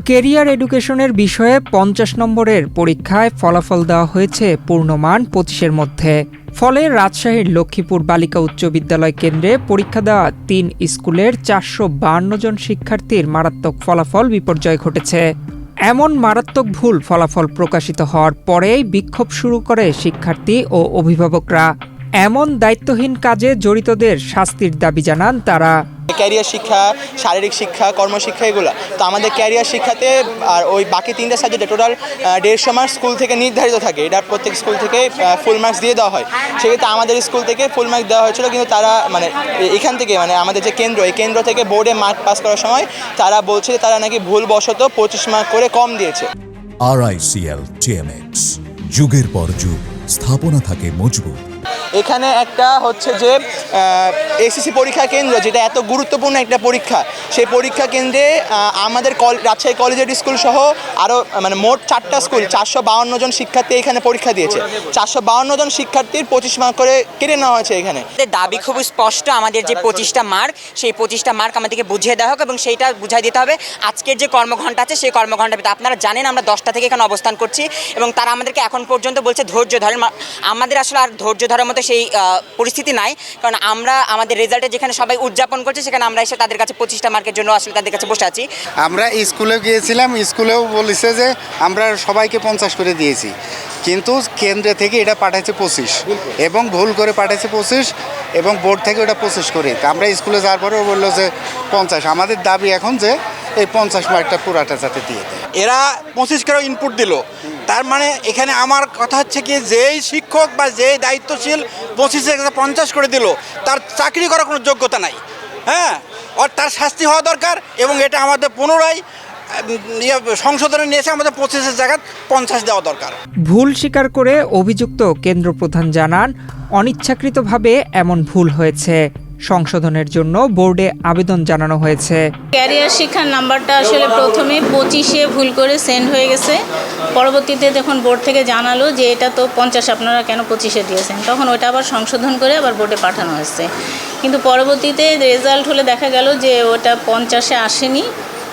Career এডুকেশনের বিষয়ে ৫০ নম্বরের পরীক্ষায় ফলাফল দেওয়া হয়েছে পূর্ণমান ২৫-এর মধ্যে। ফলে রাজশাহীর লক্ষ্মীপুর বালিকা উচ্চ বিদ্যালয় কেন্দ্রে পরীক্ষা দেওয়া ৩ স্কুলের ৪৫২ জন শিক্ষার্থীর মারাত্মক ফলাফল বিপর্যয় ঘটেছে। এমন মারাত্মক ভুল ফলাফল প্রকাশিত হওয়ার পরেই বিক্ষোভ শুরু করে শিক্ষার্থী ও অভিভাবকরা। এমন দায়িত্বহীন কাজে জড়িতদের শাস্তির দাবি জানান তারা। ক্যারিয়ার শিক্ষা, শারীরিক শিক্ষা, কর্মশিক্ষা এগুলো তো আমাদের ক্যারিয়ার শিক্ষাতে আর ওই বাকি ৩টা সাবজেক্টে টোটাল ১৫০ মার্কস স্কুল থেকে নির্ধারিত থাকে। এটা প্রত্যেক স্কুল থেকে ফুল মার্কস দিয়ে দেওয়া হয়। সেক্ষেত্রে আমাদের স্কুল থেকে ফুল মার্কস দেওয়া হয়েছিল, কিন্তু তারা এখান থেকে আমাদের যে কেন্দ্র, এই কেন্দ্র থেকে বোর্ডে মার্ক পাস করার সময় তারা বলছে যে তারা নাকি ভুলবশত ২৫ মার্ক করে কম দিয়েছে। RICL TMX, যুগের পর যুগ স্থাপনা থাকে মজবুত। এখানে একটা হচ্ছে যে এসএসসি পরীক্ষা কেন্দ্র, যেটা এত গুরুত্বপূর্ণ একটা পরীক্ষা, সেই পরীক্ষা কেন্দ্রে আমাদের রাজশাহী কলেজিয়েট স্কুল সহ আরও মোট 4টা স্কুল ৪৫২ জন শিক্ষার্থী এখানে পরীক্ষা দিয়েছে। ৪৫২ জন শিক্ষার্থীর ২৫ মার্ক করে কেটে নেওয়া হয়েছে। এখানে দাবি খুব স্পষ্ট, আমাদের যে 25টা মার্ক, সেই 25টা মার্ক আমাদেরকে বুঝিয়ে দেওয়া হোক এবং সেইটা বুঝিয়ে দিতে হবে আজকের যে কর্মঘণ্টা আছে সেই কর্মঘণ্টার ভিতরে। আপনারা জানেন আমরা 10টা থেকে এখানে অবস্থান করছি এবং তারা আমাদেরকে এখন পর্যন্ত বলছে ধৈর্য ধরেন। আমাদের আসলে আর ধৈর্য ধরার মতো সেই পরিস্থিতি নাই, কারণ আমরা আমাদের রেজাল্টে যেখানে সবাই উদযাপন করছে সেখানে আমরা এসে তাদের কাছে 25টা মার্কের জন্য আসলে তাদের কাছে বসে আছি। আমরা স্কুলে গিয়েছিলাম, স্কুলেও বলেছে যে আমরা সবাইকে 50 করে দিয়েছি, কিন্তু কেন্দ্র থেকে এটা পাঠাইছে 25 এবং ভুল করে পাঠাইছে 25 এবং বোর্ড থেকে ওটা 25 করে। আমরা স্কুলে যাওয়ার পরে ও বললো যে 50। আমাদের দাবি এখন যে এই 50 মার্কটা পুরাটা যাতে দিয়ে দেয়। এরা 25 করে ইনপুট দিল, তার মানে এখানে আমার কথা হচ্ছে কি, যেই শিক্ষক বা যেই দায়িত্বশীল 25 50 করে দিল তার চাকরি করার কোনো যোগ্যতা নাই। হ্যাঁ, আর তার শাস্তি হওয়া দরকার এবং এটা আমাদের পুনরায় সংশোধনে নিয়ে এসে আমাদের 25-এর জায়গায় 50 দেওয়া দরকার। ভুল স্বীকার করে অভিযুক্ত কেন্দ্র প্রধান জানান, অনিচ্ছাকৃতভাবে এমন ভুল হয়েছে। সংশোধনের জন্য বোর্ডে আবেদন জানানো হয়েছে। ক্যারিয়ার শিক্ষার নাম্বারটা আসলে প্রথমে 25-এ ভুল করে সেন্ড হয়ে গেছে। পরবর্তীতে যখন বোর্ড থেকে জানালো যে এটা তো 50, আপনারা কেন 25-এ দিয়েছেন, তখন ওটা আবার সংশোধন করে আবার বোর্ডে পাঠানো হয়েছে। কিন্তু পরবর্তীতে রেজাল্ট হলে দেখা গেল যে ওটা 50-এ আসেনি।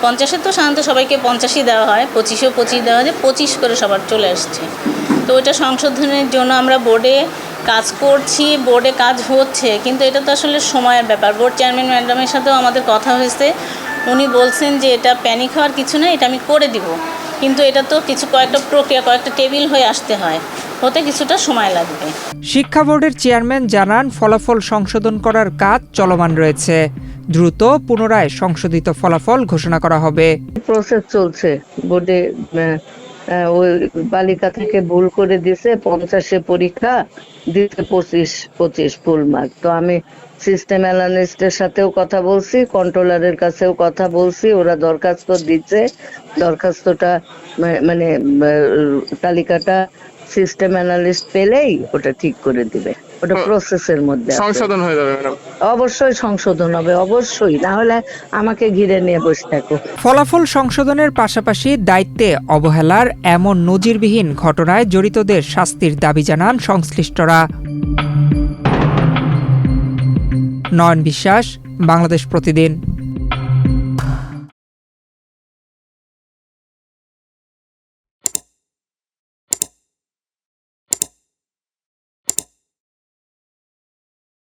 50-এ তো সাধারণত সবাইকে 50-ই দেওয়া হয়, 25-এও 25 দেওয়া হয়, 25 করে সবার চলে আসছে। তো ওটা সংশোধনের জন্য আমরা বোর্ডে কাজ করছি, বোর্ডে কাজ হচ্ছে, কিন্তু এটা তো আসলে সময়ের ব্যাপার। বোর্ড চেয়ারম্যান ম্যাডামের সাথেও আমাদের কথা হয়েছে, উনি বলছেন যে এটা প্যানিক হওয়ার কিছু না, এটা আমি করে দিব, কিন্তু এটা তো কয়েকটা প্রক্রিয়া, কয়েকটা টেবিল হয়ে আসতে হয়, হতে কিছুটা সময় লাগবে। শিক্ষা বোর্ডের চেয়ারম্যান জানান, ফলাফল সংশোধন করার কাজ চলমান রয়েছে। দ্রুত পুনরায় সংশোধিত ফলাফল ঘোষণা করা হবে। প্রসেস চলছে। বোর্ডে ওই বালিকা থেকে ভুল করে দিছে, 50-এ পরীক্ষা দিতে 25 ফুল মার্ক। তো আমি সিস্টেম অ্যানালিস্টের সাথেও কথা বলছি, কন্ট্রোলারের কাছেও কথা বলছি, ওরা দরখাস্ত দিচ্ছে। দরখাস্তটা তালিকাটা সিস্টেম অ্যানালিস্ট পেলেই ওটা ঠিক করে দিবে। ওটা প্রসেসের মধ্যে সংশোধন হয়ে যাবে ম্যাডাম। অবশ্যই সংশোধন হবে, অবশ্যই, না হলে আমাকে ঘিরে নিয়ে বসে থাকো। ফলাফল সংশোধনের পাশাপাশি দায়িত্বে অবহেলার এমন নজিরবিহীন ঘটনায় জড়িতদের শাস্তির দাবি জানান সংশ্লিষ্টরা। নয়ন বিশ্বাস, বাংলাদেশ প্রতিদিন।